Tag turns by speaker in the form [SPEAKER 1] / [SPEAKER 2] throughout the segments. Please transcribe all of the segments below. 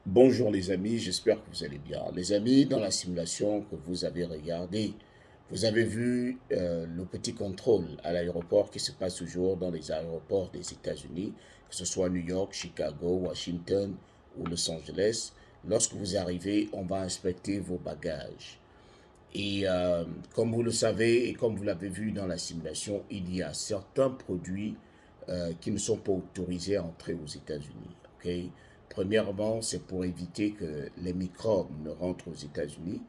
[SPEAKER 1] Bonjour les amis, j'espère que vous allez bien. Les amis, dans la simulation que vous avez regardée, vous avez vu le petit contrôle à l'aéroport qui se passe toujours dans les aéroports des États-Unis, que ce soit New York, Chicago, Washington ou Los Angeles. Lorsque vous arrivez, on va inspecter vos bagages. Et comme vous le savez et comme vous l'avez vu dans la simulation, il y a certains produits qui ne sont pas autorisés à entrer aux États-Unis. Ok. Premièrement, c'est pour éviter que les microbes ne rentrent aux États-Unis,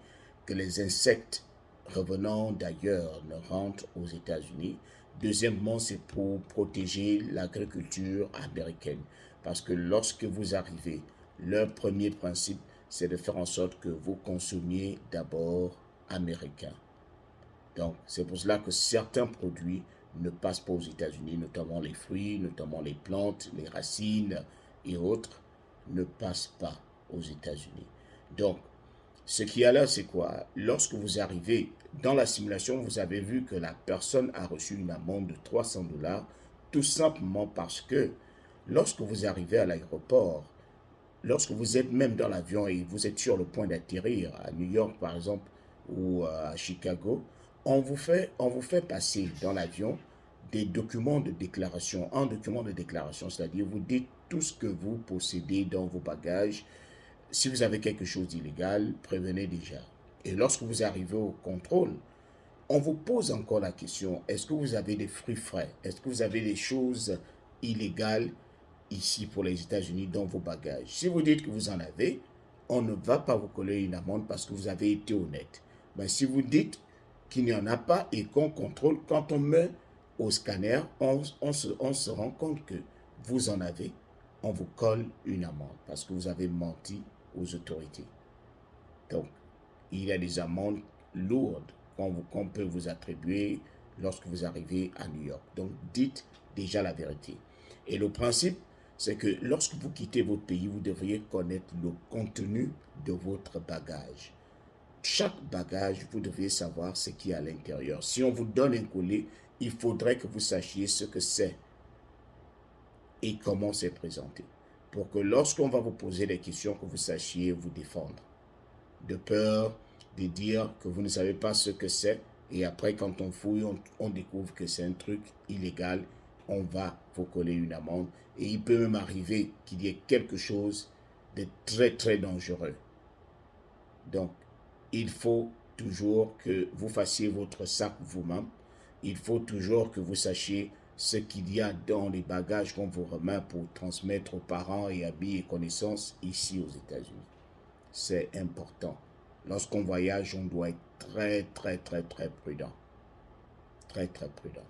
[SPEAKER 1] que les insectes revenant d'ailleurs ne rentrent aux États-Unis. Deuxièmement, c'est pour protéger l'agriculture américaine. Parce que lorsque vous arrivez, leur premier principe, c'est de faire en sorte que vous consommiez d'abord américain. Donc, c'est pour cela que certains produits ne passent pas aux États-Unis, notamment les fruits, notamment les plantes, les racines et autres, ne passent pas aux États-Unis. Donc, ce qui est là, c'est quoi? Lorsque vous arrivez dans la simulation, vous avez vu que la personne a reçu une amende de 300 dollars, tout simplement parce que lorsque vous arrivez à l'aéroport, lorsque vous êtes même dans l'avion et vous êtes sur le point d'atterrir à New York par exemple ou à Chicago, on vous fait passer dans l'avion des documents de déclaration. Un document de déclaration, c'est-à-dire vous dites tout ce que vous possédez dans vos bagages. Si vous avez quelque chose d'illégal, prévenez déjà. Et lorsque vous arrivez au contrôle, on vous pose encore la question, est-ce que vous avez des fruits frais? Est-ce que vous avez des choses illégales ici pour les États-Unis dans vos bagages? Si vous dites que vous en avez, on ne va pas vous coller une amende parce que vous avez été honnête. Mais si vous dites qu'il n'y en a pas et qu'on contrôle, quand on met au scanner, on se rend compte que vous en avez, on vous colle une amende parce que vous avez menti aux autorités. Donc, il y a des amendes lourdes qu'on peut vous attribuer lorsque vous arrivez à New York. Donc, dites déjà la vérité. Et le principe, c'est que lorsque vous quittez votre pays, vous devriez connaître le contenu de votre bagage. Chaque bagage, vous devriez savoir ce qu'il y a à l'intérieur. Si on vous donne un collier, il faudrait que vous sachiez ce que c'est et comment c'est présenté. Pour que lorsqu'on va vous poser des questions, que vous sachiez vous défendre. De peur de dire que vous ne savez pas ce que c'est. Et après, quand on fouille, on découvre que c'est un truc illégal. On va vous coller une amende. Et il peut même arriver qu'il y ait quelque chose de très, très dangereux. Donc, il faut toujours que vous fassiez votre sac vous-même. Il faut toujours que vous sachiez ce qu'il y a dans les bagages qu'on vous remet pour transmettre aux parents et amis et connaissances ici aux États-Unis. C'est important. Lorsqu'on voyage, on doit être très, très, très, très prudent. Très, très prudent.